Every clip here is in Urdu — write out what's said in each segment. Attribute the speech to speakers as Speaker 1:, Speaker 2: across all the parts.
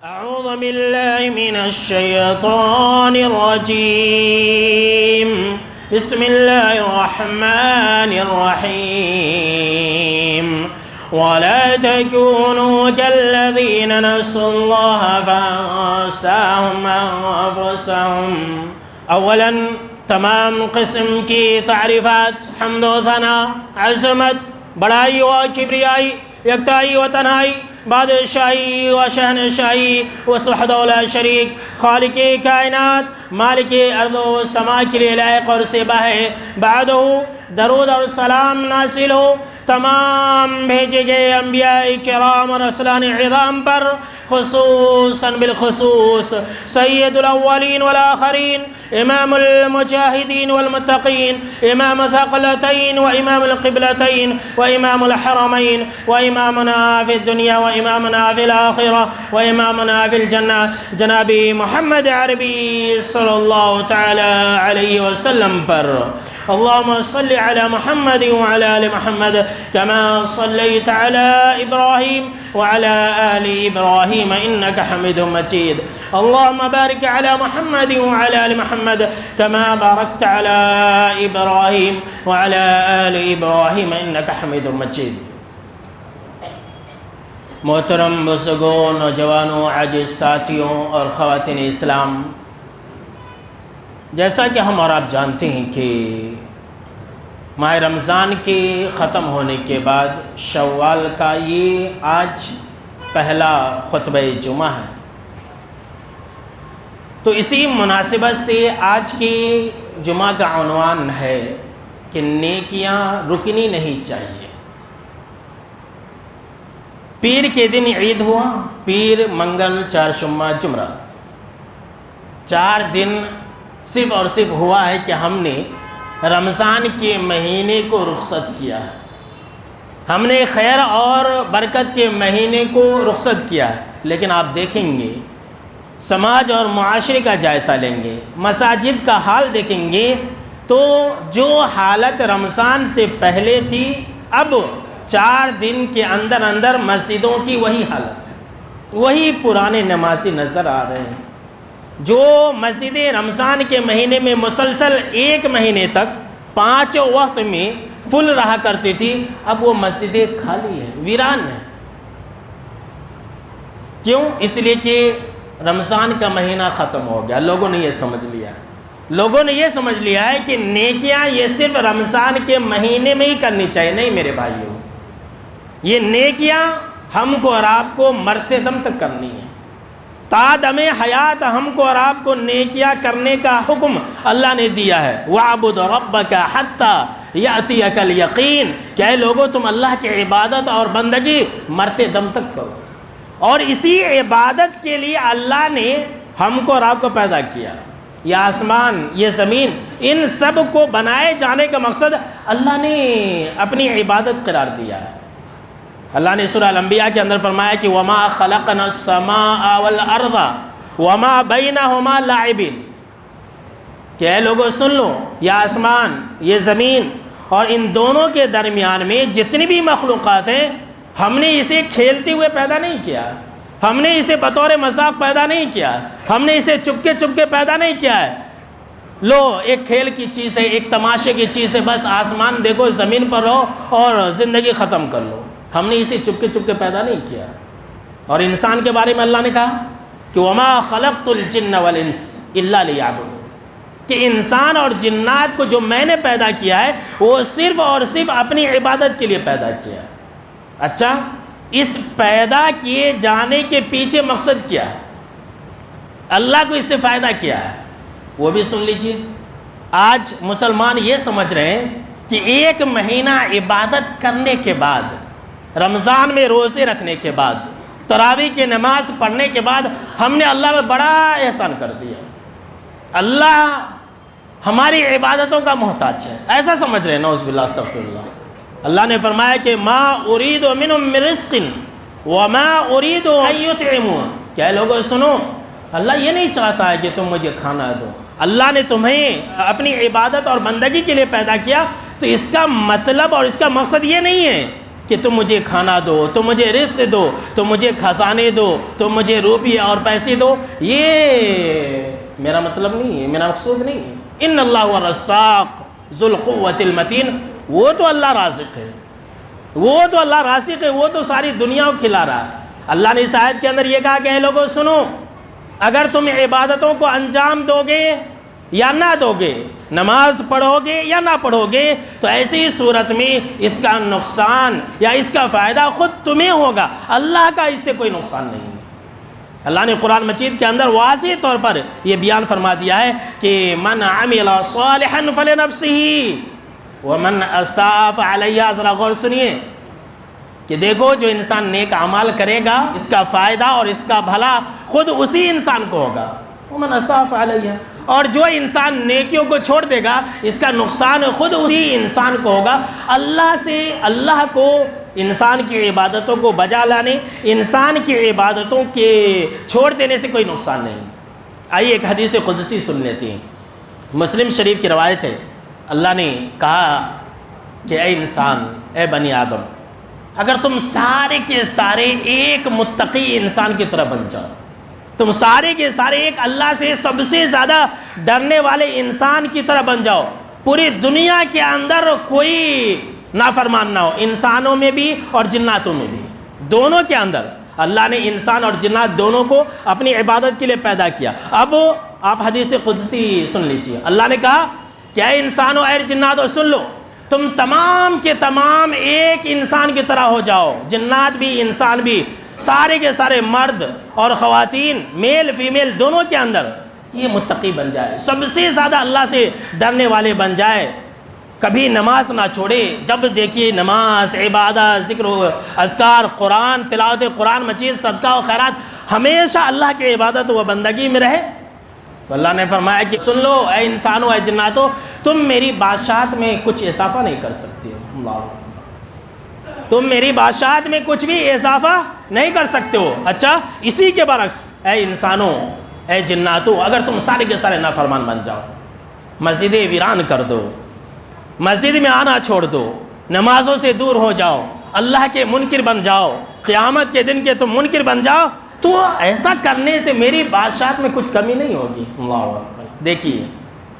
Speaker 1: أعوذ بالله من الشيطان الرجيم بسم الله الرحمن الرحيم ولا تكونوا كالذين نسوا الله فأنساهم أنفسهم. اولا تمام قسم کی تعریفات، حمد و ثنا، عظمت، بڑائی و کبریائی، یکتائی و تنہائی، بادشاہی و شہنشاہی و وحدہ لا شریک، خالق کائنات، مالک ارض و سما کے لیے لائق اور سبا ہے. بعدہ درود اور سلام نازل ہو تمام بھیجے گئے انبیاء کرام اور رسولان عظام پر، خصوصاً بالخصوص سید الاولین والآخرین، امام المجاہدین والمتقین، امام ثقلتین و امام القبلتین و امام الحرمین و امامنا فی الدنیا و امامنا فی الآخرہ و امامنا فی الجنہ، جناب محمد عربی صلی اللہ تعالی علیہ وسلم پر. اللهم صل على محمد وعلى آل محمد كما صليت على إبراهيم وعلى آل إبراهيم إنك حميد مجيد. اللهم بارك على محمد وعلى آل محمد كما باركت على إبراهيم وعلى آل إبراهيم إنك حميد مجيد. محترم بزرگوں، نوجوانوں، عزیز ساتھیوں اور خواتین اسلام، جیسا کہ ہم اور آپ جانتے ہیں کہ ماہ رمضان کے ختم ہونے کے بعد شوال کا یہ آج پہلا خطبہ جمعہ ہے، تو اسی مناسبت سے آج کی جمعہ کا عنوان ہے کہ نیکیاں رکنی نہیں چاہیے. پیر کے دن عید ہوا، پیر، منگل، چہارشنبہ، جمعرات، 4 دن صرف اور صرف ہوا ہے کہ ہم نے رمضان کے مہینے کو رخصت کیا ہے، ہم نے خیر اور برکت کے مہینے کو رخصت کیا ہے. لیکن آپ دیکھیں گے، سماج اور معاشرے کا جائزہ لیں گے، مساجد کا حال دیکھیں گے، تو جو حالت رمضان سے پہلے تھی اب 4 دن کے اندر اندر مسجدوں کی وہی حالت ہے، وہی پرانے نمازی نظر آ رہے ہیں. جو مسجدیں رمضان کے مہینے میں مسلسل 1 مہینے تک 5 وقت میں فل رہا کرتی تھی، اب وہ مسجدیں خالی ہیں، ویران ہیں. کیوں؟ اس لیے کہ رمضان کا مہینہ ختم ہو گیا. لوگوں نے یہ سمجھ لیا ہے کہ نیکیاں یہ صرف رمضان کے مہینے میں ہی کرنی چاہیے. نہیں میرے بھائیوں، یہ نیکیاں ہم کو اور آپ کو مرتے دم تک کرنی ہے. تا دم حیات ہم کو اور آپ کو نیکیاں کرنے کا حکم اللہ نے دیا ہے. وَعْبُدْ رَبَّكَ حَتَّى يَأْتِيَكَ الْيَقِينُ، کہ اے لوگوں تم اللہ کی عبادت اور بندگی مرتے دم تک کرو. اور اسی عبادت کے لیے اللہ نے ہم کو اور آپ کو پیدا کیا. یہ آسمان، یہ زمین، ان سب کو بنائے جانے کا مقصد اللہ نے اپنی عبادت قرار دیا ہے. اللہ نے سورہ الانبیاء کے اندر فرمایا کہ وَمَا خَلَقْنَا السَّمَاءَ وَالْأَرْضَ وَمَا بَيْنَهُمَا لَاعِبِينَ، کہ اے لوگوں سن لو، یہ آسمان، یہ زمین اور ان دونوں کے درمیان میں جتنی بھی مخلوقات ہیں، ہم نے اسے کھیلتے ہوئے پیدا نہیں کیا، ہم نے اسے بطور مذاق پیدا نہیں کیا، ہم نے اسے چپکے چپکے پیدا نہیں کیا ہے. لو ایک کھیل کی چیز ہے، ایک تماشے کی چیز ہے، بس آسمان دیکھو، زمین پر رہو اور زندگی ختم کر لو. ہم نے اسے چپکے چپکے پیدا نہیں کیا. اور انسان کے بارے میں اللہ نے کہا کہ وَمَا خَلَقْتُ الْجِنَّ وَالْإِنسَ إِلَّا لِيَعْبُدُونِ، کہ انسان اور جنات کو جو میں نے پیدا کیا ہے وہ صرف اور صرف اپنی عبادت کے لیے پیدا کیا ہے. اچھا، اس پیدا کیے جانے کے پیچھے مقصد کیا ہے؟ اللہ کو اس سے فائدہ کیا ہے وہ بھی سن لیجئے. آج مسلمان یہ سمجھ رہے ہیں کہ 1 مہینہ عبادت کرنے کے بعد، رمضان میں روزے رکھنے کے بعد، تراویح کی نماز پڑھنے کے بعد ہم نے اللہ میں بڑا احسان کر دیا، اللہ ہماری عبادتوں کا محتاج ہے، ایسا سمجھ رہے ہیں. نعوذ باللہ، استغفر اللہ. اللہ نے فرمایا کہ مَا أُرِيدُ مِنْهُمْ مِنْ رِزْقٍ وَمَا أُرِيدُ أَن يُطْعِمُونِ، کہ اے لوگوں سنو، اللہ یہ نہیں چاہتا ہے کہ تم مجھے کھانا دو. اللہ نے تمہیں اپنی عبادت اور بندگی کے لیے پیدا کیا، تو اس کا مطلب اور اس کا مقصد یہ نہیں ہے کہ تم مجھے کھانا دو، تم مجھے رزق دو، تم مجھے خزانے دو، تم مجھے روپیے اور پیسے دو، یہ میرا مطلب نہیں ہے، میرا مقصود نہیں ہے۔ ان اللہ هو الرزاق ذو القوة المتین، وہ تو اللہ رازق ہے، وہ تو اللہ رازق ہے، وہ تو ساری دنیا کو کھلا رہا ہے۔ اللہ نے اس آیت کے اندر یہ کہا کہ اے لوگوں سنو، اگر تم عبادتوں کو انجام دو گے یا نہ دو گے، نماز پڑھو گے یا نہ پڑھو گے، تو ایسی صورت میں اس کا نقصان یا اس کا فائدہ خود تمہیں ہوگا، اللہ کا اس سے کوئی نقصان نہیں ہے۔ اللہ نے قرآن مجید کے اندر واضح طور پر یہ بیان فرما دیا ہے کہ من عمل صالحا فلنفسہ ومن اساء فعلیہا۔ ذرا غور سنیے کہ دیکھو جو انسان نیک اعمال کرے گا اس کا فائدہ اور اس کا بھلا خود اسی انسان کو ہوگا، ومن اساء فعلیہا، اور جو انسان نیکیوں کو چھوڑ دے گا اس کا نقصان خود اسی انسان کو ہوگا۔ اللہ کو انسان کی عبادتوں کو بجا لانے، انسان کی عبادتوں کے چھوڑ دینے سے کوئی نقصان نہیں۔ آئیے ایک حدیث قدسی سن لیتے ہیں، مسلم شریف کی روایت ہے۔ اللہ نے کہا کہ اے انسان، اے بنی آدم، اگر تم سارے کے سارے ایک متقی انسان کی طرح بن جاؤ، تم سارے کے سارے ایک اللہ سے سب سے زیادہ ڈرنے والے انسان کی طرح بن جاؤ، پوری دنیا کے اندر کوئی نافرمان نہ ہو، انسانوں میں بھی اور جناتوں میں بھی، دونوں کے اندر اللہ نے انسان اور جنات دونوں کو اپنی عبادت کے لیے پیدا کیا۔ اب آپ حدیث قدسی سن لیجیے، اللہ نے کہا کہ اے انسانوں، اے جناتوں، سن لو، تم تمام کے تمام ایک انسان کی طرح ہو جاؤ، جنات بھی انسان بھی، سارے کے سارے مرد اور خواتین، میل فیمیل دونوں کے اندر یہ متقی بن جائے، سب سے زیادہ اللہ سے ڈرنے والے بن جائے، کبھی نماز نہ چھوڑے، جب دیکھیے نماز، عبادت، ذکر و اذکار، قرآن، تلاوت قرآن مجید، صدقہ و خیرات، ہمیشہ اللہ کی عبادت و بندگی میں رہے۔ تو اللہ نے فرمایا کہ سن لو اے انسانوں، اے جناتوں، تم میری بادشاہت میں کچھ اضافہ نہیں کر سکتے ہو، تم میری بادشاہت میں کچھ بھی اضافہ نہیں کر سکتے ہو۔ اچھا، اسی کے برعکس اے انسانوں، اے جناتوں، اگر تم سارے کے سارے نافرمان بن جاؤ، مسجدیں ویران کر دو، مسجد میں آنا چھوڑ دو، نمازوں سے دور ہو جاؤ، اللہ کے منکر بن جاؤ، قیامت کے دن کے تم منکر بن جاؤ، تو ایسا کرنے سے میری بادشاہت میں کچھ کمی نہیں ہوگی۔ اللہ اکبر۔ دیکھیے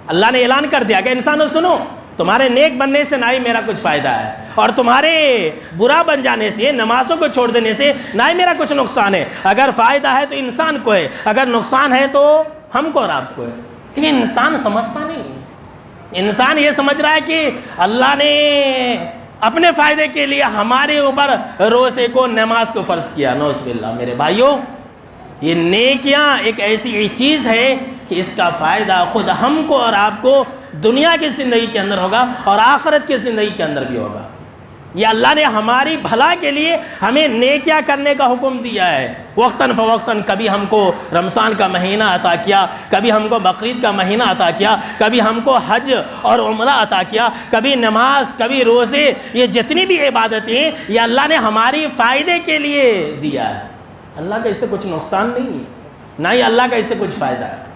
Speaker 1: اللہ نے اعلان کر دیا کہ انسانوں سنو، تمہارے نیک بننے سے نہ ہی میرا کچھ فائدہ ہے، اور تمہارے برا بن جانے سے، نمازوں کو چھوڑ دینے سے نہ ہی میرا کچھ نقصان ہے۔ اگر فائدہ ہے تو انسان کو ہے، اگر نقصان ہے تو ہم کو اور آپ کو ہے۔ لیکن انسان سمجھتا نہیں، انسان یہ سمجھ رہا ہے کہ اللہ نے اپنے فائدے کے لیے ہمارے اوپر روزے کو، نماز کو فرض کیا۔ نعوذ باللہ۔ میرے بھائیوں، یہ نیکیاں ایک ایسی چیز ہے کہ اس کا فائدہ خود ہم کو اور آپ کو دنیا کی زندگی کے اندر ہوگا اور آخرت کی زندگی کے اندر بھی ہوگا۔ یہ اللہ نے ہماری بھلا کے لیے ہمیں نیکیاں کرنے کا حکم دیا ہے، وقتاً فوقتاً۔ کبھی ہم کو رمضان کا مہینہ عطا کیا، کبھی ہم کو بقرعید کا مہینہ عطا کیا، کبھی ہم کو حج اور عمرہ عطا کیا، کبھی نماز، کبھی روزے، یہ جتنی بھی عبادتیں ہیں یہ اللہ نے ہماری فائدے کے لیے دیا ہے۔ اللہ کا اس سے کچھ نقصان نہیں ہے، نہ ہی اللہ کا اس سے کچھ فائدہ ہے۔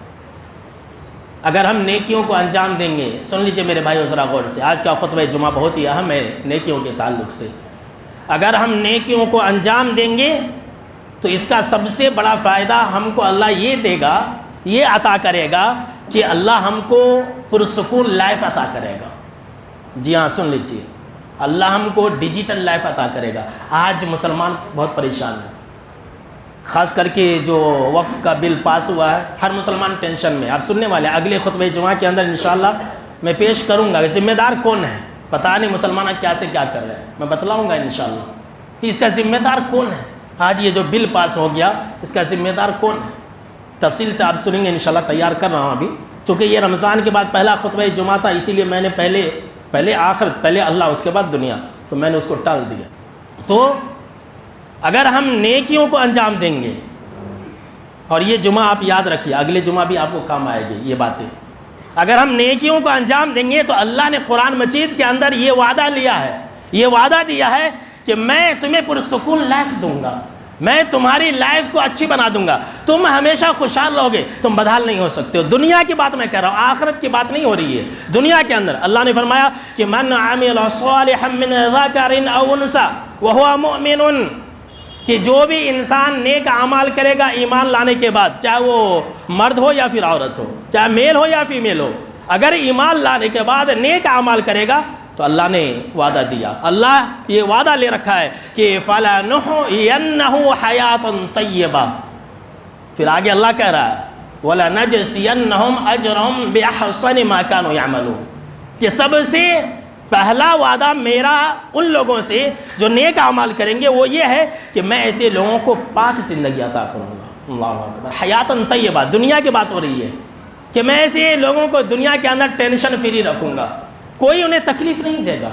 Speaker 1: اگر ہم نیکیوں کو انجام دیں گے، سن لیجئے میرے بھائیو ذرا غور سے، آج کا خطبہ جمعہ بہت ہی اہم ہے نیکیوں کے تعلق سے۔ اگر ہم نیکیوں کو انجام دیں گے تو اس کا سب سے بڑا فائدہ ہم کو اللہ یہ دے گا، یہ عطا کرے گا کہ اللہ ہم کو پرسکون لائف عطا کرے گا۔ جی ہاں، سن لیجئے، اللہ ہم کو ڈیجیٹل لائف عطا کرے گا۔ آج مسلمان بہت پریشان ہیں، خاص کر کے جو وقف کا بل پاس ہوا ہے، ہر مسلمان ٹینشن میں۔ آپ سننے والے اگلے خطبہ جمعہ کے اندر انشاءاللہ میں پیش کروں گا ذمہ دار کون ہے۔ پتہ نہیں مسلمان کیا سے کیا کر رہے ہیں، میں بتلاؤں گا انشاءاللہ کہ اس کا ذمہ دار کون ہے۔ آج یہ جو بل پاس ہو گیا اس کا ذمہ دار کون ہے، تفصیل سے آپ سنیں گے انشاءاللہ۔ تیار کر رہا ہوں ابھی، چونکہ یہ رمضان کے بعد پہلا خطبہ جمعہ تھا، اسی لیے میں نے پہلے آخرت، پہلے اللہ اس کے بعد دنیا، تو میں نے اس کو ٹال دیا۔ تو اگر ہم نیکیوں کو انجام دیں گے، اور یہ جمعہ آپ یاد رکھیے، اگلے جمعہ بھی آپ کو کام آئے گی یہ باتیں، اگر ہم نیکیوں کو انجام دیں گے تو اللہ نے قرآن مجید کے اندر یہ وعدہ لیا ہے، یہ وعدہ دیا ہے کہ میں تمہیں پرسکون لائف دوں گا، میں تمہاری لائف کو اچھی بنا دوں گا، تم ہمیشہ خوشحال رہو گے، تم بدحال نہیں ہو سکتے ہو۔ دنیا کی بات میں کہہ رہا ہوں، آخرت کی بات نہیں ہو رہی ہے، دنیا کے اندر۔ اللہ نے فرمایا کہ من عمل صالحا من ذکر او انثى وَهُوَ مُؤْمِنٌ کہ جو بھی انسان نیک اعمال کرے گا ایمان لانے کے بعد، چاہے وہ مرد ہو یا پھر عورت ہو، چاہے میل ہو یا فیمیل ہو، اگر ایمان لانے کے بعد نیک اعمال کرے گا تو اللہ نے وعدہ دیا، اللہ یہ وعدہ لے رکھا ہے کہ فَلَنُحْيِيَنَّهُ حَيَاةً طَيِّبَةً. پھر آگے اللہ کہہ رہا ہے وَلَنَجْزِيَنَّهُمْ أَجْرَهُمْ بِأَحْسَنِ مَا كَانُوا يَعْمَلُونَ کہ سب سے پہلا وعدہ میرا ان لوگوں سے جو نیک اعمال کریں گے وہ یہ ہے کہ میں ایسے لوگوں کو پاک زندگی عطا کروں گا. اللہ اکبر. حیاتاً طیبہ، دنیا کی بات ہو رہی ہے کہ میں ایسے لوگوں کو دنیا کے اندر ٹینشن فری رکھوں گا، کوئی انہیں تکلیف نہیں دے گا،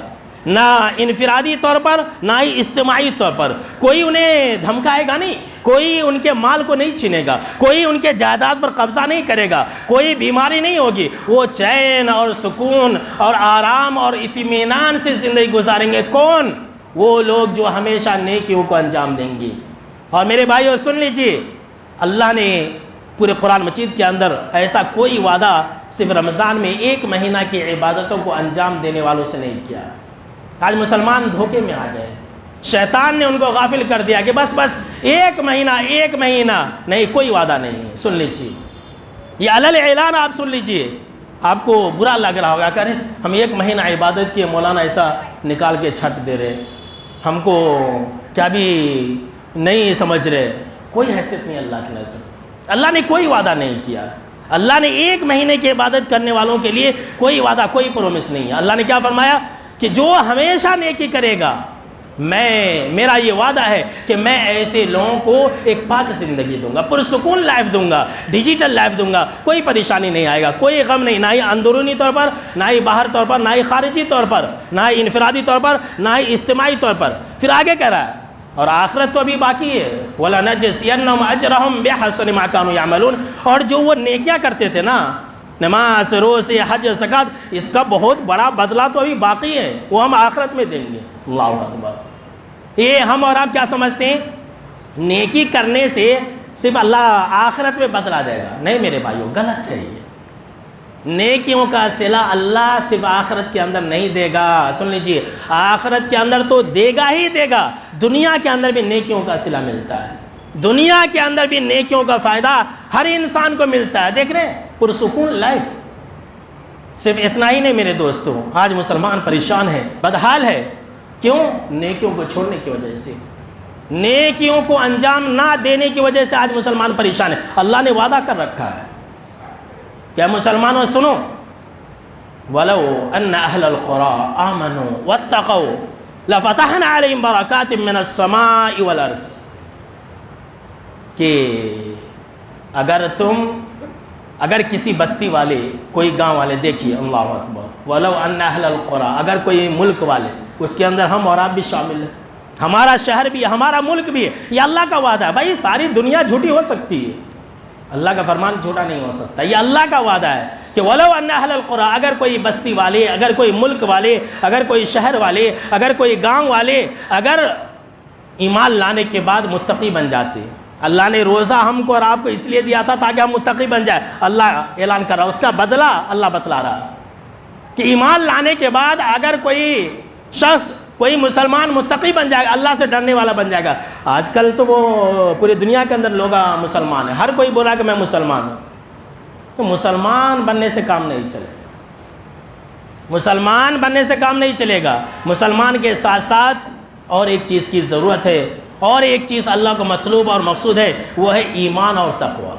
Speaker 1: نہ انفرادی طور پر نہ ہی اجتماعی طور پر، کوئی انہیں دھمکائے گا نہیں، کوئی ان کے مال کو نہیں چھینے گا، کوئی ان کے جائیداد پر قبضہ نہیں کرے گا، کوئی بیماری نہیں ہوگی، وہ چین اور سکون اور آرام اور اطمینان سے زندگی گزاریں گے. کون؟ وہ لوگ جو ہمیشہ نیکیوں کو انجام دیں گے. اور میرے بھائیو سن لیجئے، اللہ نے پورے قرآن مجید کے اندر ایسا کوئی وعدہ صرف رمضان میں ایک مہینہ کی عبادتوں کو انجام دینے والوں سے نہیں کیا. آج مسلمان دھوکے میں آ گئے، شیطان نے ان کو غافل کر دیا کہ بس ایک مہینہ نہیں، کوئی وعدہ نہیں ہے. سن لیجیے، یہ علل اعلان آپ سن لیجیے. آپ کو برا لگ رہا ہوگا، کریں ہم ایک مہینہ عبادت کیے، مولانا ایسا نکال کے چھٹ دے رہے، ہم کو کیا بھی نہیں سمجھ رہے. کوئی حیثیت نہیں اللہ کی نظر. اللہ نے کوئی وعدہ نہیں کیا. اللہ نے ایک مہینے کی عبادت کرنے والوں کے لیے کوئی وعدہ، کوئی پرومس نہیں ہے. اللہ نے کیا فرمایا کہ جو ہمیشہ نیکی کرے گا، میرا یہ وعدہ ہے کہ میں ایسے لوگوں کو ایک پاک زندگی دوں گا، پرسکون لائف دوں گا، ڈیجیٹل لائف دوں گا. کوئی پریشانی نہیں آئے گا، کوئی غم نہیں، نہ ہی اندرونی طور پر، نہ ہی باہر طور پر، نہ ہی خارجی طور پر، نہ ہی انفرادی طور پر، نہ ہی اجتماعی طور پر. پھر آگے کہہ رہا ہے اور آخرت تو ابھی باقی ہے. وَلَنَجْزِيَنَّهُمْ أَجْرَهُمْ بِأَحْسَنِ مَا كَانُوا يَعْمَلُونَ. اور جو وہ نیکیاں کرتے تھے نا، نماز، روزے، حج، زکوٰۃ، اس کا بہت بڑا بدلہ تو ابھی باقی ہے، وہ ہم آخرت میں دیں گے. اللہ اکبر. یہ ہم اور آپ کیا سمجھتے ہیں؟ نیکی کرنے سے صرف اللہ آخرت میں بدلہ دے گا. نہیں میرے بھائیوں، غلط ہے یہ. نیکیوں کا صلہ اللہ صرف آخرت کے اندر نہیں دے گا. سن لیجئے، آخرت کے اندر تو دے گا ہی دے گا، دنیا کے اندر بھی نیکیوں کا صلہ ملتا ہے. دنیا کے اندر بھی نیکیوں کا فائدہ ہر انسان کو ملتا ہے. دیکھ رہے ہیں پرسکون لائف. صرف اتنا ہی نہیں میرے دوستوں، آج مسلمان پریشان ہے، بدحال ہے. کیوں؟ نیکیوں کو چھوڑنے کی وجہ سے، نیکیوں کو انجام نہ دینے کی وجہ سے آج مسلمان پریشان ہے. اللہ نے وعدہ کر رکھا ہے کہ مسلمانوں سنو، وَلَوْ أَنَّ أَهْلَ الْقُرَىٰ آمَنُوا وَاتَّقَوْا لَفَتَحْنَا عَلَيْهِمْ بَرَكَاتٍ مِّنَ السَّمَاءِ وَالْأَرْضِ. کہ اگر کسی بستی والے، کوئی گاؤں والے، دیکھیے اللہ اکبر، وَلَوْ أَنَّ أَهْلَ الْقُرَىٰ، اگر کوئی ملک والے، اس کے اندر ہم اور آپ بھی شامل ہیں، ہمارا شہر بھی ہے، ہمارا ملک بھی ہے. یہ اللہ کا وعدہ ہے. بھائی ساری دنیا جھوٹی ہو سکتی ہے، اللہ کا فرمان جھوٹا نہیں ہو سکتا. یہ اللہ کا وعدہ ہے کہ وَلَوْ أَنَّ أَهْلَ الْقُرَىٰ، اگر کوئی بستی والے، اگر کوئی ملک والے، اگر کوئی شہر والے، اگر کوئی گاؤں والے اگر ایمان لانے کے بعد متقی بن جاتے. اللہ نے روزہ ہم کو اور آپ کو اس لیے دیا تھا تاکہ ہم متقی بن جائے. اللہ اعلان کر رہا، اس کا بدلہ اللہ بتلا رہا کہ ایمان لانے کے بعد اگر کوئی شخص، کوئی مسلمان متقی بن جائے گا، اللہ سے ڈرنے والا بن جائے گا. آج کل تو وہ پوری دنیا کے اندر لوگ مسلمان ہیں، ہر کوئی بولا کہ میں مسلمان ہوں. تو مسلمان بننے سے کام نہیں چلے گا، مسلمان بننے سے کام نہیں چلے گا. مسلمان کے ساتھ ساتھ اور ایک چیز کی ضرورت ہے، اور ایک چیز اللہ کو مطلوب اور مقصود ہے، وہ ہے ایمان اور تقوی.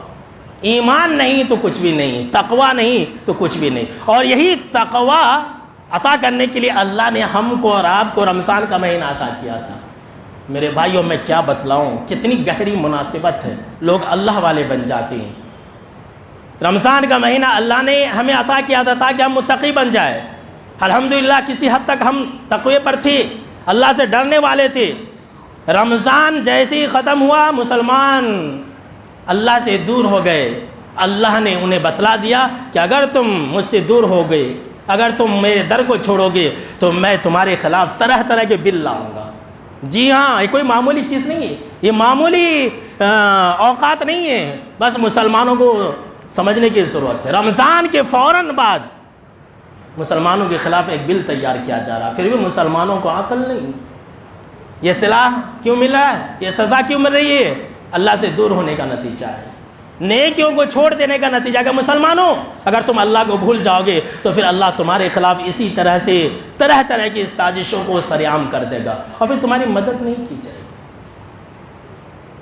Speaker 1: ایمان نہیں تو کچھ بھی نہیں، تقوی نہیں تو کچھ بھی نہیں. اور یہی تقوی عطا کرنے کے لیے اللہ نے ہم کو اور آپ کو رمضان کا مہینہ عطا کیا تھا. میرے بھائیوں میں کیا بتلاؤں، کتنی گہری مناسبت ہے، لوگ اللہ والے بن جاتے ہیں. رمضان کا مہینہ اللہ نے ہمیں عطا کیا تھا تاکہ ہم متقی بن جائے. الحمدللہ کسی حد تک ہم تقوی پر تھے، اللہ سے ڈرنے والے تھے. رمضان جیسے ہی ختم ہوا، مسلمان اللہ سے دور ہو گئے. اللہ نے انہیں بتلا دیا کہ اگر تم مجھ سے دور ہو گئے، اگر تم میرے در کو چھوڑو گے تو میں تمہارے خلاف طرح طرح کے بل لاؤں گا. جی ہاں، یہ کوئی معمولی چیز نہیں ہے، یہ معمولی اوقات نہیں ہے. بس مسلمانوں کو سمجھنے کی ضرورت ہے. رمضان کے فوراً بعد مسلمانوں کے خلاف ایک بل تیار کیا جا رہا، پھر بھی مسلمانوں کو عقل نہیں. یہ صلاح کیوں مل رہا ہے؟ یہ سزا کیوں مل رہی ہے؟ اللہ سے دور ہونے کا نتیجہ ہے، نیکیوں کو چھوڑ دینے کا نتیجہ ہے۔ کہ مسلمانوں اگر تم اللہ کو بھول جاؤ گے تو پھر اللہ تمہارے خلاف اسی طرح سے طرح طرح کی سازشوں کو سرعام کر دے گا اور پھر تمہاری مدد نہیں کی جائے گی۔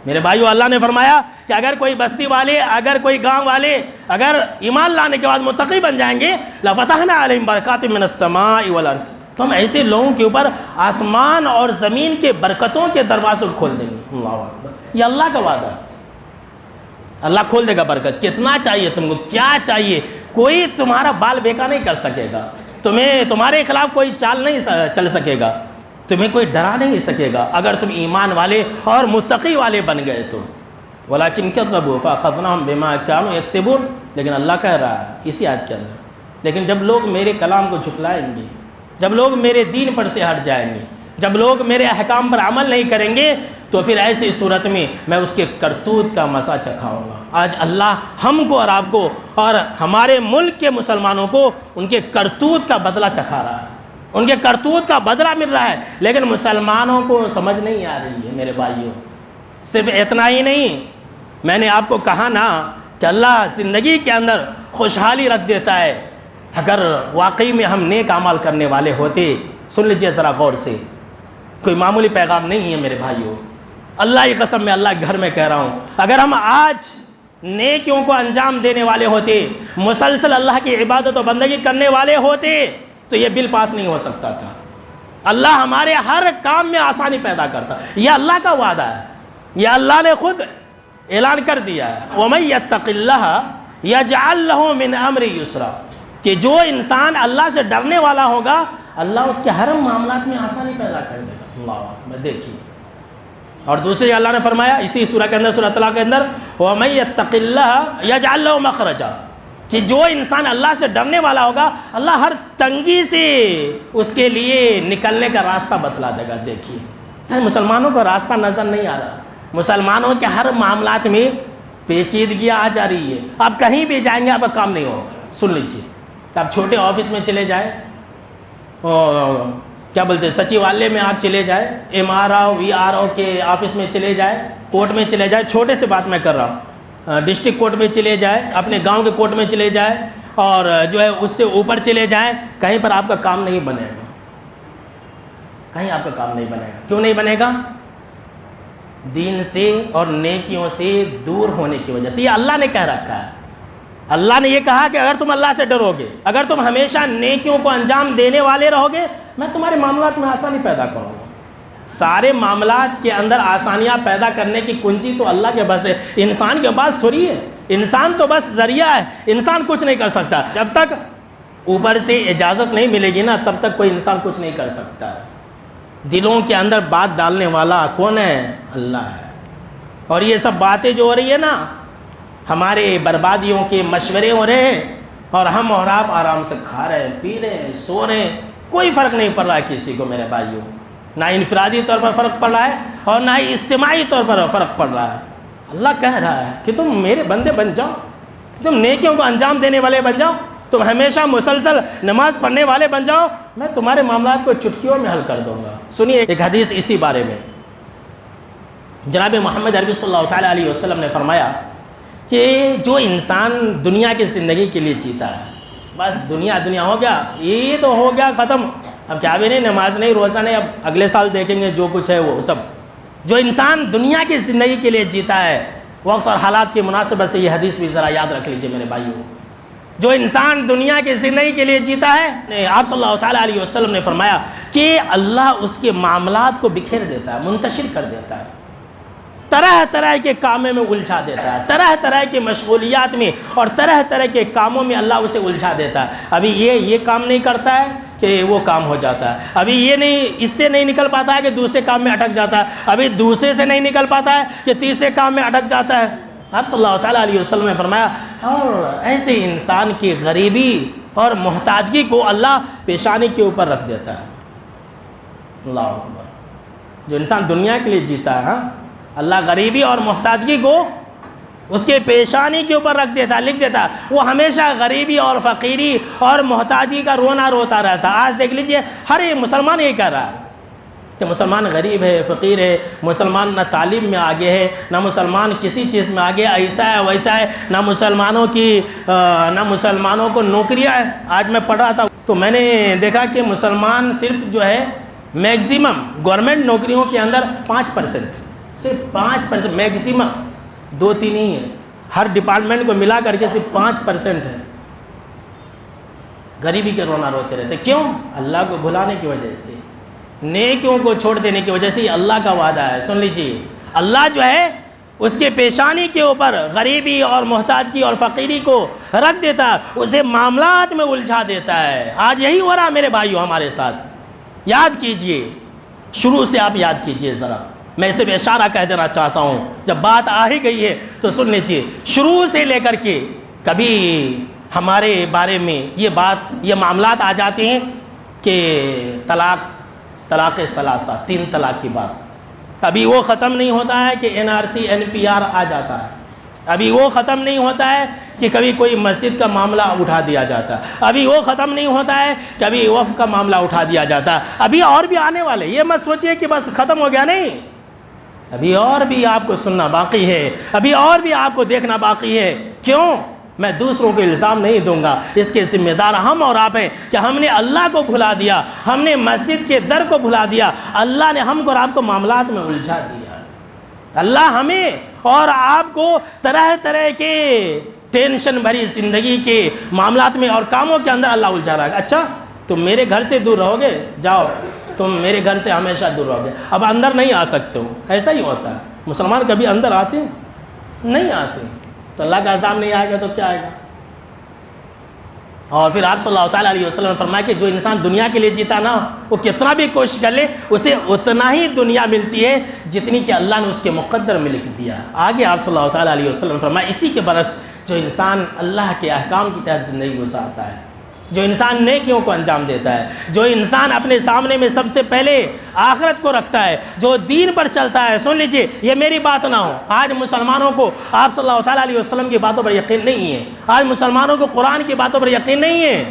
Speaker 1: میرے بھائیو، اللہ نے فرمایا کہ اگر کوئی بستی والے، اگر کوئی گاؤں والے اگر ایمان لانے کے بعد متقی بن جائیں گے، لَفَتَحْنَا عَلَيْهِمْ بَرَكَاتٍ مِّنَ السَّمَاءِ وَالْأَرْضِ، تو ہم ایسے لوگوں کے اوپر آسمان اور زمین کے برکتوں کے دروازے کھول دیں گے۔ اللہ اکبر، یہ اللہ کا وعدہ ہے۔ اللہ کھول دے گا برکت۔ کتنا چاہیے تم کو؟ کیا چاہیے؟ کوئی تمہارا بال بیکا نہیں کر سکے گا، تمہارے خلاف کوئی چال نہیں چل سکے گا، تمہیں کوئی ڈرا نہیں سکے گا اگر تم ایمان والے اور متقی والے بن گئے تو۔ وَلَكِنْ كَذَّبُوا فَأَخَذْنَاهُمْ بِمَا كَانُوا يَكْسِبُونَ، لیکن اللہ کہہ رہا ہے اسی آیت کے اندر، لیکن جب لوگ میرے کلام کو جھٹلائیں گے، جب لوگ میرے دین پر سے ہٹ جائیں گے، جب لوگ میرے احکام پر عمل نہیں کریں گے، تو پھر ایسی صورت میں میں اس کے کرتوت کا مزہ چکھاؤں گا۔ آج اللہ ہم کو اور آپ کو اور ہمارے ملک کے مسلمانوں کو ان کے کرتوت کا بدلہ چکھا رہا ہے، ان کے کرتوت کا بدلہ مل رہا ہے، لیکن مسلمانوں کو سمجھ نہیں آ رہی ہے۔ میرے بھائیوں، صرف اتنا ہی نہیں، میں نے آپ کو کہا نا کہ اللہ زندگی کے اندر خوشحالی رکھ دیتا ہے اگر واقعی میں ہم نیک اعمال کرنے والے ہوتے۔ سن لیجئے ذرا غور سے، کوئی معمولی پیغام نہیں ہے میرے بھائیوں، اللہ کی قسم میں اللہ کے گھر میں کہہ رہا ہوں، اگر ہم آج نیکیوں کو انجام دینے والے ہوتے، مسلسل اللہ کی عبادت و بندگی کرنے والے ہوتے، تو یہ بل پاس نہیں ہو سکتا تھا۔ اللہ ہمارے ہر کام میں آسانی پیدا کرتا، یہ اللہ کا وعدہ ہے، یہ اللہ نے خود اعلان کر دیا ہے، وَمَن يَتَّقِ اللَّهَ يَجْعَل لَّهُ مِنْ أَمْرِهِ يُسْرًا، کہ جو انسان اللہ سے ڈرنے والا ہوگا اللہ اس کے ہر معاملات میں آسانی پیدا کر دے گا۔ اللہ اکبر، دیکھیے۔ اور دوسری اللہ نے فرمایا اسی سورہ کے اندر، سورہ طلاق کے اندر، وَمَن يَتَّقِ اللَّهَ يَجْعَل لَّهُ مَخْرَجًا، کہ جو انسان اللہ سے ڈرنے والا ہوگا اللہ ہر تنگی سے اس کے لیے نکلنے کا راستہ بتلا دے گا۔ دیکھیے، مسلمانوں کو راستہ نظر نہیں آ رہا، مسلمانوں کے ہر معاملات میں پیچیدگیاں آ جا رہی ہے۔ آپ کہیں بھی جائیں گے آپ کا کام نہیں ہوگا۔ سن لیجیے، آپ چھوٹے آفس میں چلے جائیں، کیا بولتے ہیں، سچیوالیہ میں آپ چلے جائیں، MRO VRO کے آفس میں چلے جائیں، کورٹ میں چلے جائیں، چھوٹے سے بات میں کر رہا ہوں، ڈسٹرکٹ کورٹ میں چلے جائیں، اپنے گاؤں کے کورٹ میں چلے جائیں، اور جو ہے اس سے اوپر چلے جائیں، کہیں پر آپ کا کام نہیں بنے گا، کہیں آپ کا کام نہیں بنے گا۔ کیوں نہیں بنے گا؟ دین سے اور نیکیوں سے دور ہونے کی وجہ سے۔ یہ اللہ نے کہہ رکھا ہے، اللہ نے یہ کہا کہ اگر تم اللہ سے ڈرو گے، اگر تم ہمیشہ نیکیوں کو انجام دینے والے رہو گے، میں تمہارے معاملات میں آسانی پیدا کروں گا۔ سارے معاملات کے اندر آسانیاں پیدا کرنے کی کنجی تو اللہ کے بس ہے، انسان کے پاس تھوڑی ہے۔ انسان تو بس ذریعہ ہے، انسان کچھ نہیں کر سکتا۔ جب تک اوپر سے اجازت نہیں ملے گی نا، تب تک کوئی انسان کچھ نہیں کر سکتا ہے۔ دلوں کے اندر بات ڈالنے والا کون ہے؟ اللہ ہے۔ اور یہ سب باتیں جو ہو رہی ہے نا، ہمارے بربادیوں کے مشورے ہو رہے ہیں، اور ہم اور آپ آرام سے کھا رہے ہیں، پی رہے ہیں، سو رہے ہیں، کوئی فرق نہیں پڑ رہا ہے کسی کو میرے بھائیوں۔ نہ انفرادی طور پر فرق پڑ رہا ہے اور نہ ہی اجتماعی طور پر فرق پڑ رہا ہے۔ اللہ کہہ رہا ہے کہ تم میرے بندے بن جاؤ، تم نیکیوں کو انجام دینے والے بن جاؤ، تم ہمیشہ مسلسل نماز پڑھنے والے بن جاؤ، میں تمہارے معاملات کو چٹکیوں میں حل کر دوں گا۔ سنیے ایک حدیث اسی بارے میں، جناب محمد عربی صلی اللہ تعالیٰ علیہ وسلم نے فرمایا کہ جو انسان دنیا کی زندگی کے لیے جیتا ہے، بس دنیا دنیا ہو گیا، یہ تو ہو گیا ختم، اب کیا بھی نہیں، نماز نہیں، روزہ نہیں، اب اگلے سال دیکھیں گے جو کچھ ہے وہ سب۔ جو انسان دنیا کی زندگی کے لیے جیتا ہے، وقت اور حالات کی مناسبت سے یہ حدیث بھی ذرا یاد رکھ لیجئے میرے بھائیوں، جو انسان دنیا کی زندگی کے لیے جیتا ہے، آپ صلی اللہ تعالیٰ علیہ وسلم نے فرمایا کہ اللہ اس کے معاملات کو بکھیر دیتا ہے، منتشر کر دیتا ہے، طرح طرح کے کاموں میں الجھا دیتا ہے، طرح طرح کے مشغولیات میں اور طرح طرح کے کاموں میں اللہ اسے الجھا دیتا ہے۔ ابھی یہ کام نہیں کرتا ہے کہ وہ کام ہو جاتا ہے، ابھی یہ نہیں، اس سے نہیں نکل پاتا ہے کہ دوسرے کام میں اٹک جاتا ہے، ابھی دوسرے سے نہیں نکل پاتا ہے کہ تیسرے کام میں اٹک جاتا ہے۔ آپ صلی اللہ تعالیٰ علیہ وسلم نے فرمایا، اور ایسے انسان کی غریبی اور محتاجگی کو اللہ پیشانی کے اوپر رکھ دیتا ہے۔ اللہ اکبر۔ جو انسان دنیا کے لیے جیتا ہے، اللہ غریبی اور محتاجگی کو اس کے پیشانی کے اوپر رکھ دیتا ہے، لکھ دیتا ہے، وہ ہمیشہ غریبی اور فقیری اور محتاجی کا رونا روتا رہتا ہے۔ آج دیکھ لیجئے ہر ایک مسلمان یہ کہہ رہا ہے کہ مسلمان غریب ہے، فقیر ہے، مسلمان نہ تعلیم میں آگے ہے، نہ مسلمان کسی چیز میں آگے، ایسا ہے ویسا ہے، نہ مسلمانوں کو نوکریاں ہے۔ آج میں پڑھ رہا تھا تو میں نے دیکھا کہ مسلمان صرف جو ہے میکسیمم گورنمنٹ نوکریوں کے اندر 5%، صرف 5%، میکسیمم 2-3 ہی ہے، ہر ڈپارٹمنٹ کو ملا کر کے صرف 5% ہے۔ غریبی کے رونا روتے رہتے، کیوں؟ اللہ کو بھلانے کی وجہ سے، نیکیوں کو چھوڑ دینے کی وجہ سے۔ یہ اللہ کا وعدہ ہے، سن لیجیے، اللہ جو ہے اس کے پیشانی کے اوپر غریبی اور محتاجگی اور فقیری کو رکھ دیتا ہے، اسے معاملات میں الجھا دیتا ہے۔ آج یہی ہو رہا میرے بھائیوں ہمارے ساتھ، یاد کیجئے، شروع سے آپ یاد کیجئے ذرا، میں اسے بے اشارہ کہہ دینا چاہتا ہوں، جب بات آ ہی گئی ہے تو سن لیجیے، شروع سے لے کر کے کبھی ہمارے بارے میں یہ معاملات آ جاتے ہیں کہ طلاق ثلاثہ، 3 طلاق کی بات، ابھی وہ ختم نہیں ہوتا ہے کہ NRC NPR آ جاتا ہے، ابھی وہ ختم نہیں ہوتا ہے کہ کبھی کوئی مسجد کا معاملہ اٹھا دیا جاتا ہے، ابھی وہ ختم نہیں ہوتا ہے کہ ابھی وقف کا معاملہ اٹھا دیا جاتا ہے، ابھی اور بھی آنے والے۔ یہ مت سوچئے کہ بس ختم ہو گیا، نہیں، ابھی اور بھی آپ کو سننا باقی ہے، ابھی اور بھی آپ کو دیکھنا باقی ہے۔ کیوں؟ میں دوسروں کو الزام نہیں دوں گا، اس کے ذمہ دار ہم اور آپ ہیں کہ ہم نے اللہ کو بھلا دیا، ہم نے مسجد کے در کو بھلا دیا، اللہ نے ہم کو اور آپ کو معاملات میں الجھا دیا۔ اللہ ہمیں اور آپ کو طرح طرح کے ٹینشن بھری زندگی کے معاملات میں اور کاموں کے اندر اللہ الجھا رہا ہے۔ اچھا تم میرے گھر سے دور رہو گے، جاؤ، تم میرے گھر سے ہمیشہ دور رہو گے، اب اندر نہیں آ سکتے ہو۔ ایسا ہی ہوتا ہے، مسلمان کبھی اندر آتے ہیں؟ نہیں آتے، تو اللہ کا عذاب نہیں آئے گا تو کیا آئے گا؟ اور پھر آپ صلی اللہ تعالیٰ علیہ وسلم نے فرمایا کہ جو انسان دنیا کے لیے جیتا نا، وہ کتنا بھی کوشش کر لے اسے اتنا ہی دنیا ملتی ہے جتنی کہ اللہ نے اس کے مقدر میں لکھ دیا۔ آگے آپ صلی اللہ تعالیٰ علیہ وسلم نے فرمایا اسی کے برعکس جو انسان اللہ کے احکام کی تحت زندگی گزارتا ہے، جو انسان نیکیوں کو انجام دیتا ہے، جو انسان اپنے سامنے میں سب سے پہلے آخرت کو رکھتا ہے، جو دین پر چلتا ہے۔ سن لیجئے، یہ میری بات نہ ہو، آج مسلمانوں کو آپ صلی اللہ تعالیٰ علیہ وسلم کی باتوں پر یقین نہیں ہے، آج مسلمانوں کو قرآن کی باتوں پر یقین نہیں ہے،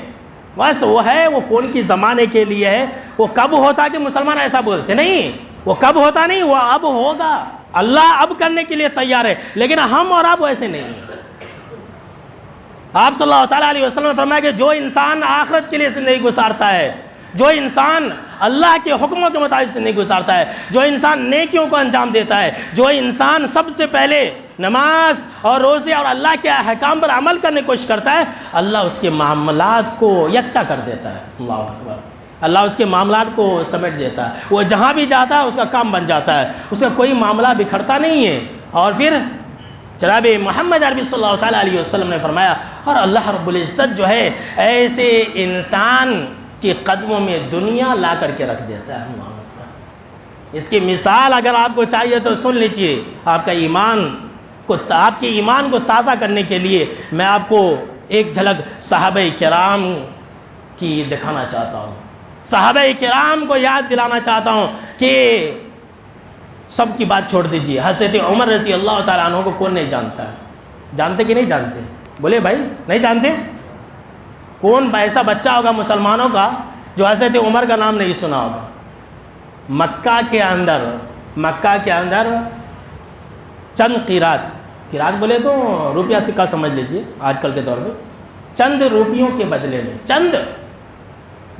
Speaker 1: بس وہ ہے وہ کون کی زمانے کے لیے ہے۔ وہ کب ہوتا کہ مسلمان ایسا بولتے؟ نہیں، وہ کب ہوتا نہیں، وہ اب ہوگا۔ اللہ اب کرنے کے لیے تیار ہے، لیکن ہم اور آپ ویسے نہیں ہیں۔ آپ صلی اللہ تعالیٰ علیہ وسلم نے فرمایا کہ جو انسان آخرت کے لیے زندگی گزارتا ہے، جو انسان اللہ کے حکموں کے مطابق زندگی گزارتا ہے، جو انسان نیکیوں کو انجام دیتا ہے، جو انسان سب سے پہلے نماز اور روزے اور اللہ کے احکام پر عمل کرنے کی کوشش کرتا ہے، اللہ اس کے معاملات کو یکجا کر دیتا ہے۔ اللہ اکبر، اللہ اس کے معاملات کو سمیٹ دیتا ہے، وہ جہاں بھی جاتا ہے اس کا کام بن جاتا ہے، اس کا کوئی معاملہ بکھرتا نہیں ہے۔ اور پھر جناب محمد عربی صلی اللہ تعالیٰ علیہ وسلم نے فرمایا، اور اللہ رب العزت جو ہے ایسے انسان کے قدموں میں دنیا لا کر کے رکھ دیتا ہے۔ اس کی مثال اگر آپ کو چاہیے تو سن لیجئے، آپ کے ایمان کو تازہ کرنے کے لیے میں آپ کو ایک جھلک صحابہ کرام کی دکھانا چاہتا ہوں، صحابہ کرام کو یاد دلانا چاہتا ہوں کہ سب کی بات چھوڑ دیجئے، حضرت عمر رضی اللہ تعالیٰ عنہ کو کون نہیں جانتا ہے؟ جانتے کہ نہیں جانتے؟ بولے بھائی، نہیں جانتے؟ کون ایسا بچہ ہوگا مسلمانوں کا جو حضرت عمر کا نام نہیں سنا ہوگا؟ مکہ کے اندر چند قیراط بولے تو روپیہ سکہ سمجھ لیجئے آج کل کے دور میں، چند روپیوں کے بدلے میں، چند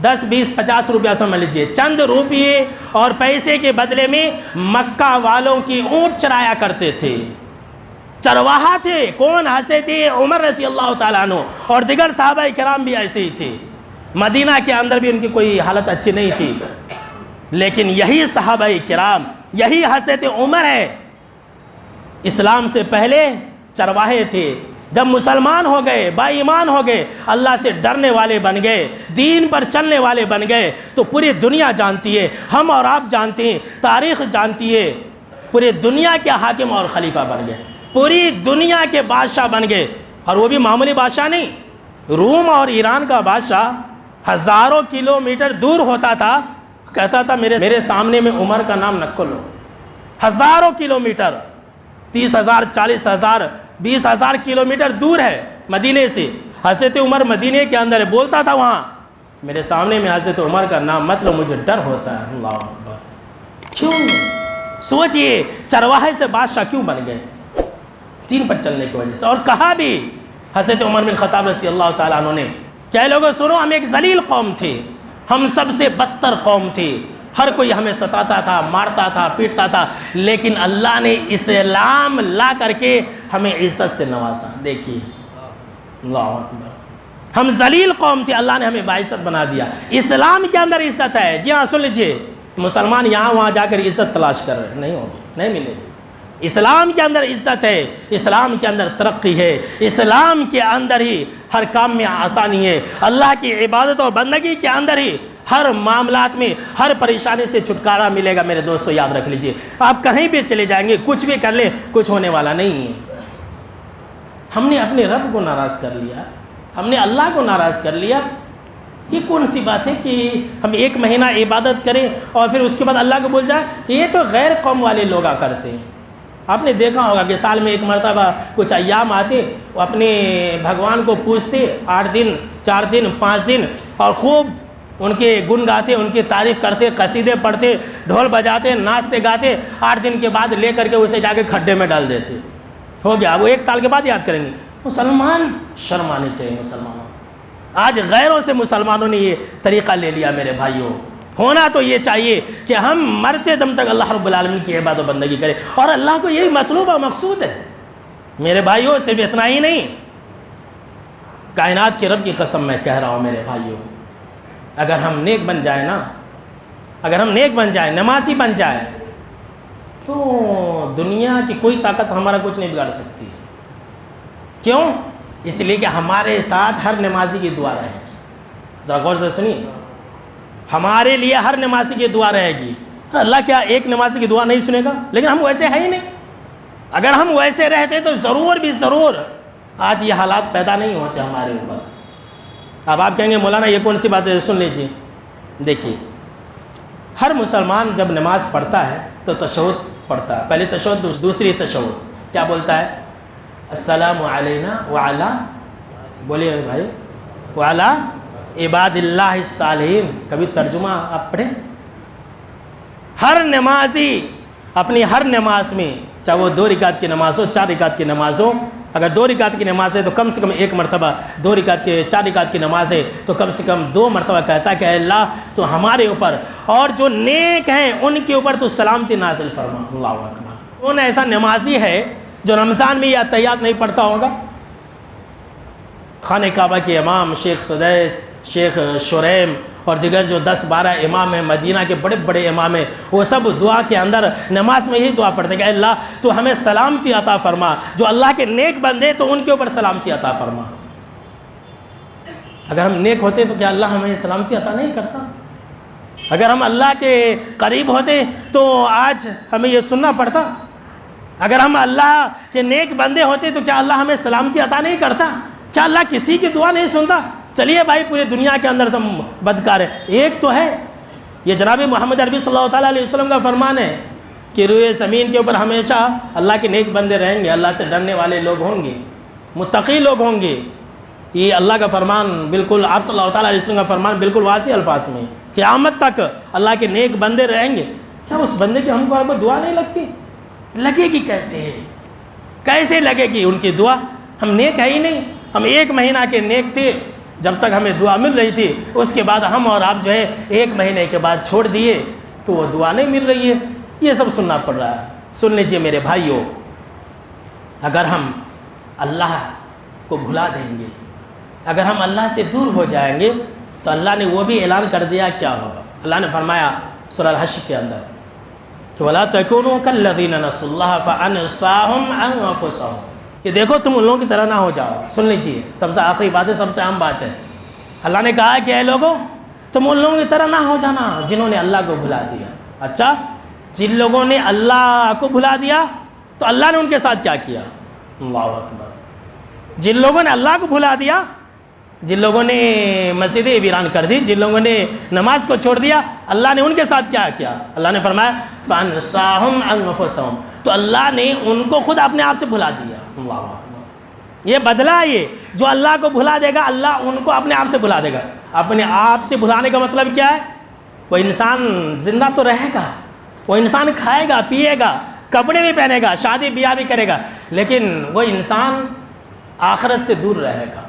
Speaker 1: 10 20 50 روپیہ سمجھ لیجئے، چند روپیے اور پیسے کے بدلے میں مکہ والوں کی اونٹ چرایا کرتے تھے، چرواہا تھے۔ کون؟ حضرت عمر رضی اللہ تعالیٰ عنہ، اور دیگر صحابہ کرام بھی ایسے ہی تھے۔ مدینہ کے اندر بھی ان کی کوئی حالت اچھی نہیں تھی، لیکن یہی صحابہ کرام، یہی حضرت عمر ہے، اسلام سے پہلے چرواہے تھے، جب مسلمان ہو گئے، با ایمان ہو گئے، اللہ سے ڈرنے والے بن گئے، دین پر چلنے والے بن گئے، تو پوری دنیا جانتی ہے، ہم اور آپ جانتے ہیں، تاریخ جانتی ہے، پوری دنیا کے حاکم اور خلیفہ بن گئے، پوری دنیا کے بادشاہ بن گئے۔ اور وہ بھی معمولی بادشاہ نہیں، روم اور ایران کا بادشاہ ہزاروں کلومیٹر دور ہوتا تھا، کہتا تھا میرے سامنے میں عمر کا نام نقل ہو، ہزاروں کلومیٹر، 30,000 40,000 20,000 کلومیٹر دور ہے مدینے سے، حضرت عمر مدینے کے اندر بولتا تھا وہاں میرے سامنے میں حضرت عمر کا نام مت لو، مجھے ڈر ہوتا ہے۔ اللہ اکبر، کیوں؟ سوچئے چرواہے سے بادشاہ کیوں بن گئے؟ دین پر چلنے کی وجہ سے. اور کہا بھی حضرت عمر بن خطاب رضی اللہ تعالیٰ عنہ نے کہ اے لوگوں سنو، ہم ایک ذلیل قوم تھے، ہم سب سے بدتر قوم تھی، ہر کوئی ہمیں ستاتا تھا، مارتا تھا، پیٹتا تھا، لیکن اللہ نے اسلام لا کر کے ہمیں عزت سے نوازا. دیکھیے اللہ اکبر، ہم ذلیل قوم تھے، اللہ نے ہمیں باعزت بنا دیا. اسلام کے اندر عزت ہے. جی ہاں سن لیجیے، مسلمان یہاں وہاں جا کر عزت تلاش کر رہے نہیں ہوگی، نہیں ملے گی. اسلام کے اندر عزت ہے، اسلام کے اندر ترقی ہے، اسلام کے اندر ہی ہر کام میں آسانی ہے، اللہ کی عبادت اور بندگی کے اندر ہی ہر معاملات میں ہر پریشانی سے چھٹکارا ملے گا. میرے دوستو یاد رکھ لیجئے، آپ کہیں بھی چلے جائیں گے، کچھ بھی کر لیں، کچھ ہونے والا نہیں ہے. ہم نے اپنے رب کو ناراض کر لیا، ہم نے اللہ کو ناراض کر لیا. یہ کون سی بات ہے کہ ہم ایک مہینہ عبادت کریں اور پھر اس کے بعد اللہ کو بھول جائیں؟ یہ تو غیر قوم والے لوگ کرتے ہیں. آپ نے دیکھا ہوگا کہ سال میں ایک مرتبہ کچھ ایام آتے، وہ اپنے بھگوان کو پوچھتے 8 دن 4 دن 5 دن، اور خوب ان کے گن گاتے، ان کی تعریف کرتے، قصیدے پڑھتے، ڈھول بجاتے، ناچتے گاتے. 8 دن کے بعد لے کر کے اسے جا کے کھڈے میں ڈال دیتے. ہو گیا، وہ 1 سال کے بعد یاد کریں گے. مسلمان شرم آنی چاہیے مسلمانوں. آج غیروں سے مسلمانوں نے یہ طریقہ لے لیا. میرے بھائیوں، ہونا تو یہ چاہیے کہ ہم مرتے دم تک اللہ رب العالمین کی عبادت و بندگی کریں، اور اللہ کو یہی مطلوب و مقصود ہے. میرے بھائیوں، صرف اتنا ہی نہیں، کائنات کے رب کی قسم میں کہہ رہا ہوں میرے بھائیوں، اگر ہم نیک بن جائیں نا، اگر ہم نیک بن جائیں، نمازی بن جائیں، تو دنیا کی کوئی طاقت ہمارا کچھ نہیں بگاڑ سکتی. کیوں؟ اس لیے کہ ہمارے ساتھ ہر نمازی کی دعا رہے گی. ذرا غور سے سنیے، ہمارے لیے ہر نمازی کی دعا رہے گی. اللہ کیا ایک نمازی کی دعا نہیں سنے گا؟ لیکن ہم ویسے ہیں ہی نہیں. اگر ہم ویسے رہتے تو ضرور بھی ضرور آج یہ حالات پیدا نہیں ہوتے ہمارے اوپر. اب آپ کہیں گے مولانا یہ کون سی بات ہے؟ سن لیجیے. دیکھیے، ہر مسلمان جب نماز پڑھتا ہے تو تشہد پڑھتا ہے. پہلے تشہد، دوسری تشہد کیا بولتا ہے؟ السلام علینا وعلا، بولیے بھائی، وعلا عباد اللہ الصالحین. کبھی ترجمہ آپ پڑھیں؟ ہر نمازی اپنی ہر نماز میں، چاہے وہ 2 رکعت کی نماز ہو، 4 رکعت کی نماز ہو، اگر 2 رکعت کی نماز ہے تو کم سے کم 1 مرتبہ، 2 رکعت کے 4 رکعت کی نماز ہے تو کم سے کم 2 مرتبہ کہتا ہے کہ اے اللہ تو ہمارے اوپر اور جو نیک ہیں ان کے اوپر تو سلامتی نازل فرما. اللہ اکبر. کون ایسا نمازی ہے جو رمضان میں یہ اتحیات نہیں پڑھتا ہوگا؟ خانہ کعبہ کے امام شیخ سدیس، شیخ شریم اور دیگر جو 10-12 امام ہیں، مدینہ کے بڑے بڑے امام ہیں، وہ سب دعا کے اندر نماز میں ہی دعا پڑھتے ہیں کہ اے اللہ تو ہمیں سلامتی عطا فرما. جو اللہ کے نیک بندے تو ان کے اوپر سلامتی عطا فرما. اگر ہم نیک ہوتے تو کیا اللہ ہمیں سلامتی عطا نہیں کرتا؟ اگر ہم اللہ کے قریب ہوتے تو آج ہمیں یہ سننا پڑتا؟ اگر ہم اللہ کے نیک بندے ہوتے تو کیا اللہ ہمیں سلامتی عطا نہیں کرتا؟ کیا اللہ کسی کی دعا نہیں سنتا؟ چلیے بھائی، پورے دنیا کے اندر سب بدکار ہے، ایک تو ہے. یہ جناب محمد عربی صلی اللہ تعالیٰ علیہ وسلم کا فرمان ہے کہ روئے زمین کے اوپر ہمیشہ اللہ کے نیک بندے رہیں گے، اللہ سے ڈرنے والے لوگ ہوں گے، متقی لوگ ہوں گے. یہ اللہ کا فرمان بالکل، آپ صلی اللہ تعالیٰ علیہ وسلم کا فرمان بالکل واضح الفاظ میں، قیامت تک اللہ کے نیک بندے رہیں گے. کیا اس بندے کی ہم کو دعا نہیں لگتی؟ لگے گی کیسے؟ کیسے لگے گی ان کی دعا؟ ہم نیک ہے ہی نہیں. ہم 1 مہینہ کے نیک تھے جب تک ہمیں دعا مل رہی تھی، اس کے بعد ہم اور آپ جو ہے 1 مہینے کے بعد چھوڑ دیے تو وہ دعا نہیں مل رہی ہے. یہ سب سننا پڑ رہا ہے. سن لیجئے میرے بھائیوں، اگر ہم اللہ کو بھلا دیں گے، اگر ہم اللہ سے دور ہو جائیں گے تو اللہ نے وہ بھی اعلان کر دیا کیا ہوگا. اللہ نے فرمایا سورہ الحشر کے اندر کہ وَلَا تَكُونُوا كَالَّذِينَ نَسُوا اللَّهَ فَأَنسَاهُمْ أَنفُسَهُمْ، کہ دیکھو تم ان لوگوں کی طرح نہ ہو جاؤ. سن لیجیے، سب سے آخری بات ہے، سب سے اہم بات ہے. اللہ نے کہا کہ اے لوگوں تم ان لوگوں کی طرح نہ ہو جانا جنہوں نے اللہ کو بھلا دیا. اچھا، جن لوگوں نے اللہ کو بھلا دیا تو اللہ نے ان کے ساتھ کیا کیا؟ اللہ اکبر. جن لوگوں نے اللہ کو بھلا دیا، جن لوگوں نے مسجدیں ویران کر دی، جن لوگوں نے نماز کو چھوڑ دیا، اللہ نے ان کے ساتھ کیا کیا؟ اللہ نے فرمایا فَأَنسَاهُمْ أَنفُسَهُمْ، تو اللہ نے ان کو خود اپنے آپ سے بھلا دیا. اللہ اکبر. یہ بدلہ ہے، یہ جو اللہ کو بھلا دے گا اللہ ان کو اپنے آپ سے بھلا دے گا. اپنے آپ سے بھلانے کا مطلب کیا ہے؟ وہ انسان زندہ تو رہے گا وہ انسان کھائے گا، پیے گا، کپڑے بھی پہنے گا، شادی بیاہ بھی کرے گا، لیکن وہ انسان آخرت سے دور رہے گا۔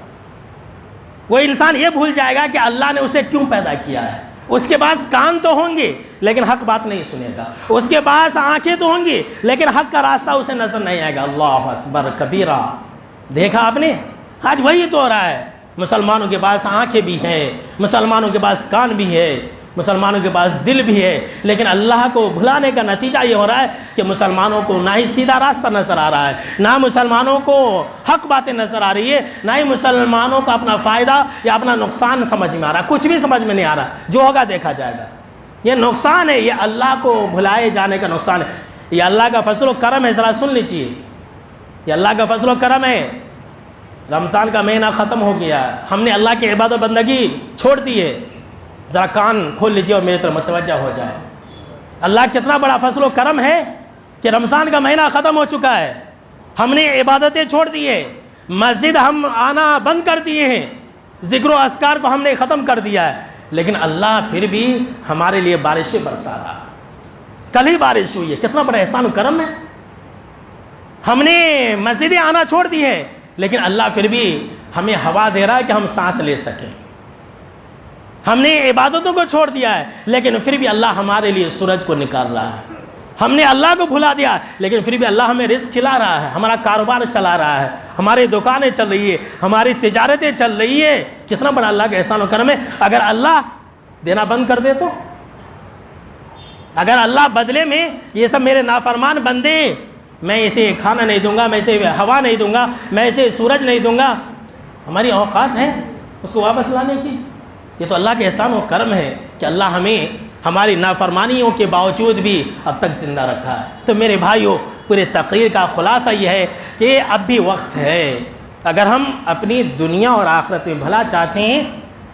Speaker 1: وہ انسان یہ بھول جائے گا کہ اللہ نے اسے کیوں پیدا کیا ہے۔ اس کے پاس کان تو ہوں گے لیکن حق بات نہیں سنے گا، اس کے پاس آنکھیں تو ہوں گی لیکن حق کا راستہ اسے نظر نہیں آئے گا۔ اللہ اکبر کبیرہ۔ دیکھا آپ نے، آج وہی تو ہو رہا ہے۔ مسلمانوں کے پاس آنکھیں بھی ہیں، مسلمانوں کے پاس کان بھی ہے، مسلمانوں کے پاس دل بھی ہے، لیکن اللہ کو بھلانے کا نتیجہ یہ ہو رہا ہے کہ مسلمانوں کو نہ ہی سیدھا راستہ نظر آ رہا ہے، نہ مسلمانوں کو حق باتیں نظر آ رہی ہے، نہ ہی مسلمانوں کا اپنا فائدہ یا اپنا نقصان سمجھ میں آ رہا ہے۔ کچھ بھی سمجھ میں نہیں آ رہا، جو ہوگا دیکھا جائے گا۔ یہ نقصان ہے، یہ اللہ کو بھلائے جانے کا نقصان ہے۔ یہ اللہ کا فضل و کرم ہے، ذرا سن لیجیے، یہ اللہ کا فضل و کرم ہے۔ رمضان کا مہینہ ختم ہو گیا، ہم نے اللہ کی عبادت و بندگی چھوڑ دی ہے۔ ذرا کان کھول لیجیے اور میری طرف متوجہ ہو جائے۔ اللہ کتنا بڑا فضل و کرم ہے کہ رمضان کا مہینہ ختم ہو چکا ہے، ہم نے عبادتیں چھوڑ دی ہے، مسجد ہم آنا بند کر دیے ہیں، ذکر و اذکار کو ہم نے ختم کر دیا ہے، لیکن اللہ پھر بھی ہمارے لیے بارشیں برسا رہا۔ کل ہی بارش ہوئی ہے، کتنا بڑا احسان و کرم ہے۔ ہم نے مسجدیں آنا چھوڑ دی ہے لیکن اللہ پھر بھی ہمیں ہوا دے رہا ہے کہ ہم سانس لے سکیں۔ ہم نے عبادتوں کو چھوڑ دیا ہے لیکن پھر بھی اللہ ہمارے لیے سورج کو نکال رہا ہے۔ ہم نے اللہ کو بھلا دیا لیکن پھر بھی اللہ ہمیں رزق کھلا رہا ہے، ہمارا کاروبار چلا رہا ہے، ہماری دکانیں چل رہی ہے، ہماری تجارتیں چل رہی ہے۔ کتنا بڑا اللہ کا احسان و کرم ہے۔ اگر اللہ دینا بند کر دے تو، اگر اللہ بدلے میں یہ سب میرے نافرمان بندے، میں اسے کھانا نہیں دوں گا، میں اسے ہوا نہیں دوں گا، میں اسے سورج نہیں دوں گا، ہماری اوقات ہے اس کو واپس لانے کی؟ یہ تو اللہ کے احسان و کرم ہے کہ اللہ ہمیں ہماری نافرمانیوں کے باوجود بھی اب تک زندہ رکھا ہے۔ تو میرے بھائیوں، پورے تقریر کا خلاصہ یہ ہے کہ اب بھی وقت ہے۔ اگر ہم اپنی دنیا اور آخرت میں بھلا چاہتے ہیں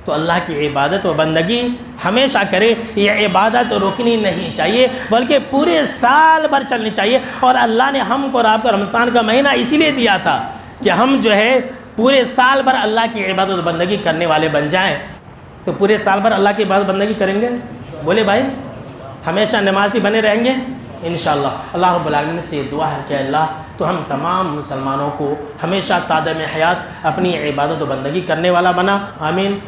Speaker 1: تو اللہ کی عبادت و بندگی ہمیشہ کرے۔ یہ عبادت رکنی نہیں چاہیے بلکہ پورے سال بھر چلنی چاہیے، اور اللہ نے ہم کو آپ کو رمضان کا مہینہ اسی لیے دیا تھا کہ ہم جو ہے پورے سال بھر اللہ کی عبادت و بندگی کرنے والے بن جائیں۔ تو پورے سال بھر اللہ کی عبادت بندگی کریں گے؟ بولے بھائی، ہمیشہ نمازی بنے رہیں گے انشاءاللہ۔ اللہ رب العالمین سے یہ دعا ہے کہ اللہ تو ہم تمام مسلمانوں کو ہمیشہ تادم حیات اپنی عبادت و بندگی کرنے والا بنا، آمین۔